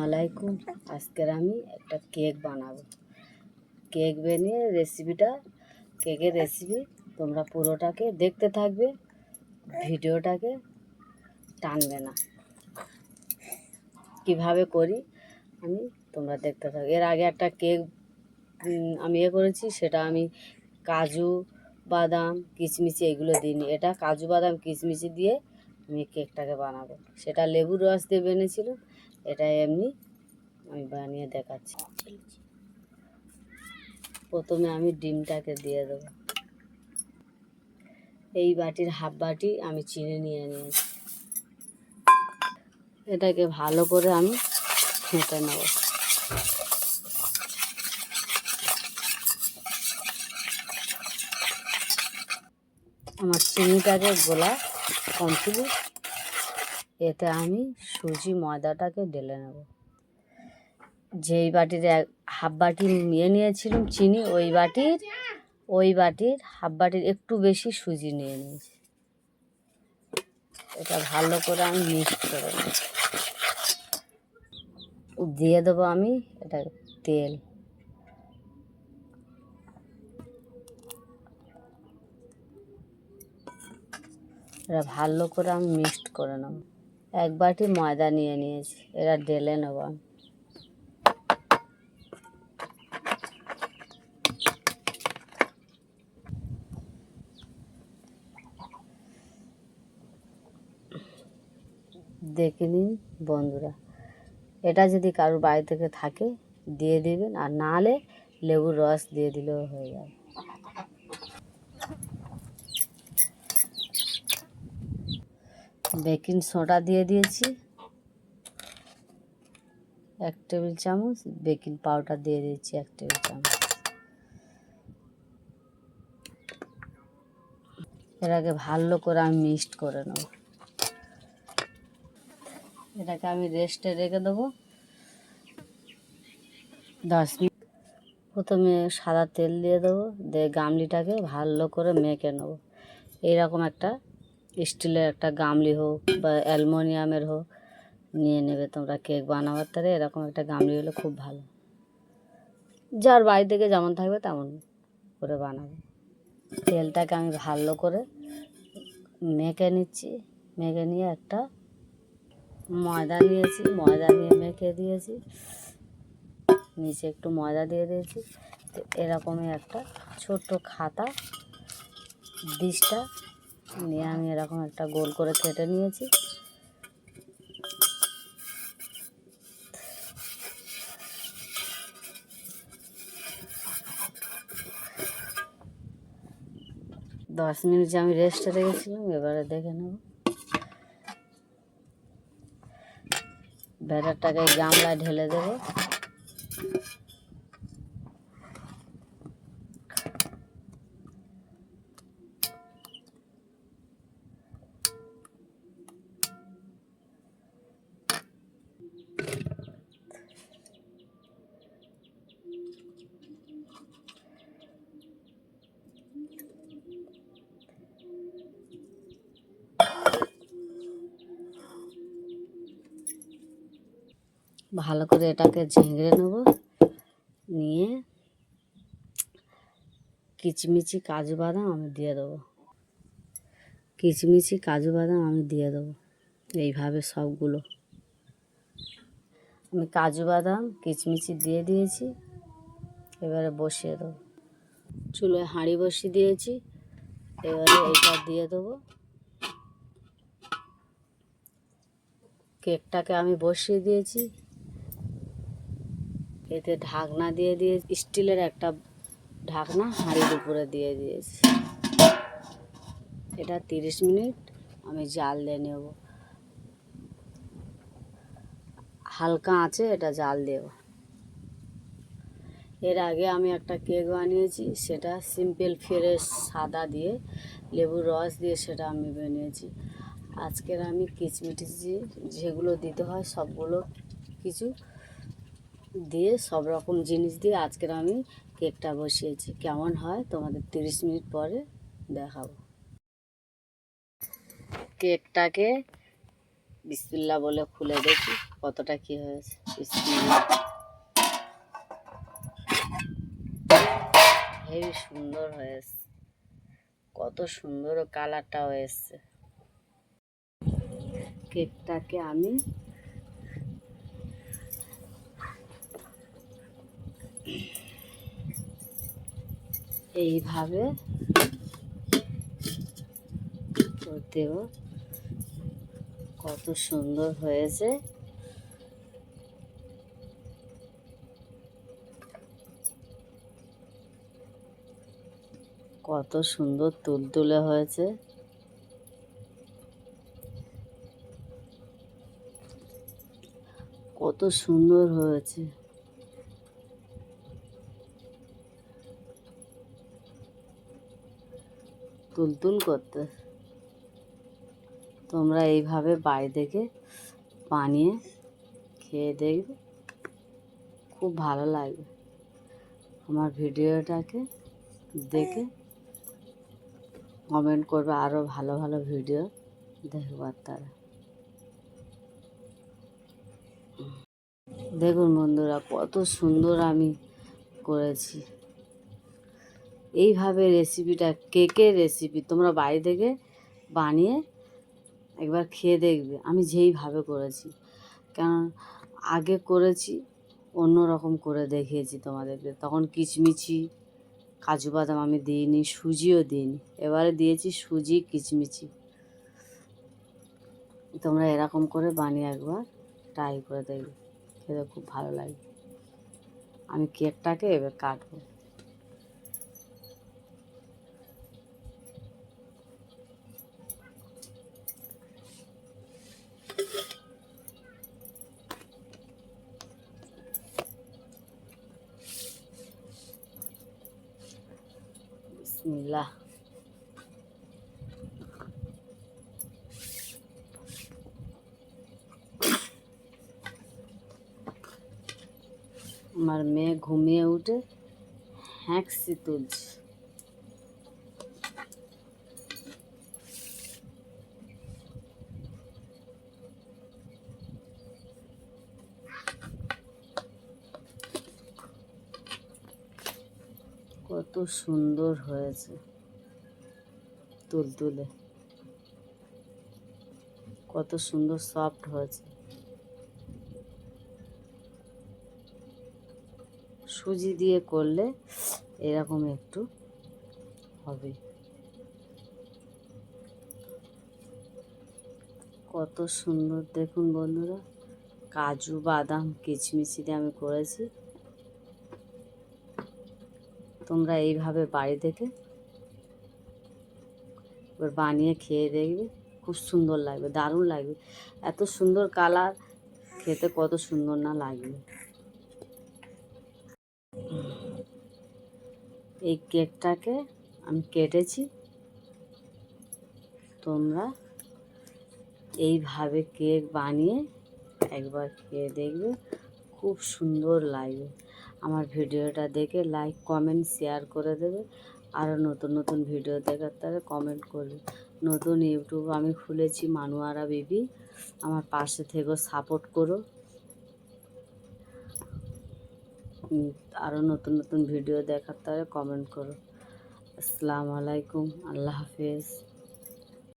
আলাইকুম। আজকের আমি একটা কেক বানাবো। কেক বানিয়ে কেকের রেসিপি তোমরা পুরোটাকে দেখতে থাকবে, ভিডিওটাকে টানবে না। কিভাবে করি তোমরা দেখতে থাকবে। এর আগে একটা কেক আমি করেছি, সেটা আমি কাজু বাদাম কিশমিশ এগুলো দিইনি। এটা কাজু বাদাম কিশমিশ দিয়ে আমি কেকটাকে বানাবো। সেটা লেবুর রস দিয়ে বেনেছিল, এটা এমনি আমি বানিয়ে দেখাচ্ছি। প্রথমে আমি ডিমটাকে দিয়ে দেবো। এই বাটির হাফ বাটি আমি চিনি নিয়ে নিয়েছি। এটাকে ভালো করে আমি ফেটে নেব। আমার চিনিটাকে গোলা কমপ্লিট। এতে আমি সুজি ময়দাটাকে ঢেলে নেব। যেই বাটির হাফ বাটি নিয়েছিলাম চিনি, ওই বাটির হাফ বাটির একটু বেশি সুজি নিয়ে নিয়েছি। এটা ভালো করে আমি মিক্স করে নেব। দিয়ে দেবো আমি এটা তেল। এটা ভালো করে আমি মিক্সড করে নেব। এক বাটি ময়দা নিয়ে নিয়েছি, এটা ঢেলে নেব আমি। দেখে নিন বন্ধুরা, এটা যদি কারোর বাড়ি থেকে থাকে দিয়ে দিবেন, আর না হলে লেবুর রস দিয়ে দিলেও হয়ে যাবে। বেকিং সোডা দিয়ে দিয়েছি 1 টেবিল চামচ, বেকিং পাউডার দিয়ে দিয়েছি 1 টেবিল চামচ। এটাকে ভালো করে আমি মিক্সড করে নেব। এটাকে আমি রেস্টে রেখে দেবো 10 মিনিট। প্রথমে সাদা তেল দিয়ে দেবো, দিয়ে গামলিটাকে ভালো করে মেখে নেব। এইরকম একটা স্টিলের একটা গামলি হোক বা অ্যালুমিনিয়ামের হোক নিয়ে নেবে তোমরা। কেক বানাবার তারে এরকম একটা গামলি হলে খুব ভালো। যার বাড়ি থেকে যেমন থাকবে তেমন করে বানাবে। তেলটাকে আমি ভালো করে মেখে নিচ্ছি। মেখে নিয়ে একটা ময়দা নিয়েছি, ময়দা নিয়ে মেখে দিয়েছি। নিচে একটু ময়দা দিয়ে দিয়েছি। তো এরকমই একটা ছোট্ট খাতা ডিশটা নিয়ে আমি এরকম একটা গোল করে কেটে নিয়েছি। দশ মিনিট আমি রেস্টে রেখেছিলাম, এবারে দেখে নেব। ব্যাটারটাকে গামলায় ঢেলে দেবো। ভালো করে এটাকে ঝেঙে নেব। নিয়ে কিচমিচি কাজু বাদাম আমি দিয়ে দেবো। কিচমিচি কাজু বাদাম আমি দিয়ে দেবো এইভাবে সবগুলো। আমি কাজু বাদাম কিচমিচি দিয়ে দিয়েছি। এবারে বসিয়ে দেবো। চুলোয় হাঁড়ি বসিয়ে দিয়েছি, এবারে এটা দিয়ে দেবো। কেকটাকে আমি বসিয়ে দিয়েছি। এতে ঢাকনা দিয়ে স্টিলের একটা ঢাকনা হাঁড়ির উপরে দিয়ে দিয়েছি। এটা 30 মিনিট আমি জাল দিয়ে নেব। হালকা আঁচে এটা জাল দেব। এর আগে আমি একটা কেক বানিয়েছি, সেটা সিম্পল ফ্রেশ সাদা দিয়ে লেবুর রস দিয়ে সেটা আমি বানিয়েছি। আজকের আমি কিচমিচি যেগুলো দিতে হয় সবগুলো কিছু দিয়ে, সব রকম জিনিস দিয়ে আজকের আমি কেকটা বসিয়েছি। কেমন হয় তোমাদের 30 মিনিট পরে দেখাবো। কেকটাকে বিসমিল্লাহ বলে খুলে দেখি কতটা কি হয়েছে। বিসমিল্লাহ। হেবি সুন্দর হয়েছে, কত সুন্দর কালারটাও এসছে। কেকটাকে আমি এইভাবে দেব, কত সুন্দর হয়েছে। কত সুন্দর তুলতুলে হয়েছে। কত সুন্দর হয়েছে। তুলতুল করতে। তোমরা এইভাবে বাড়ি থেকে বানিয়ে খেয়ে দেখবে, খুব ভালো লাগবে। আমার ভিডিওটাকে দেখে কমেন্ট করবে, আরও ভালো ভালো ভিডিও দেখবার তারা। দেখুন বন্ধুরা, কত সুন্দর আমি করেছি। এইভাবে রেসিপিটা, কেকের রেসিপি তোমরা বাড়ি থেকে বানিয়ে একবার খেয়ে দেখবে। আমি যেইভাবে করেছি, কারণ আগে করেছি অন্য রকম করে দেখিয়েছি তোমাদেরকে, তখন কিচমিচি কাজু বাদাম আমি দিইনি, সুজিও দিইনি। এবারে দিয়েছি সুজি কিচমিচি। তোমরা এরকম করে বানিয়ে একবার ট্রাই করে দেখবে, খেতে খুব ভালো লাগে। আমি কেকটাকে এবার কাটবো। বিসমিল্লাহ। আমার মেয়ে ঘুমিয়ে উঠে হ্যাঁকসি তুলছে। কত সুন্দর হয়েছে তুলতুলে, কত সুন্দর সফট হয়েছে। সুজি দিয়ে করলে এরকম একটু হবে। কত সুন্দর দেখুন বন্ধুরা, কাজু বাদাম কিচমিচি দিয়ে আমি করেছি। তোমরা এইভাবে বাড়ি থেকে এবার বানিয়ে খেয়ে দেখবে, খুব সুন্দর লাগবে, দারুণ লাগবে। এত সুন্দর কালার, খেতে কত সুন্দর না লাগবে। এই কেকটাকে আমি কেটেছি, তোমরা এইভাবে কেক বানিয়ে একবার খেয়ে দেখবে, খুব সুন্দর লাগবে। আমার ভিডিওটা দেখে লাইক কমেন্ট শেয়ার করে দেবে। আরও নতুন নতুন ভিডিও দেখার তারা কমেন্ট করবে। নতুন ইউটিউব আমি খুলেছি, মানুয়ারা বেবি। আমার পাশে থেকেও সাপোর্ট করো। আরও নতুন নতুন ভিডিও দেখার তারা কমেন্ট করো। আসসালামু আলাইকুম, আল্লাহ হাফেজ।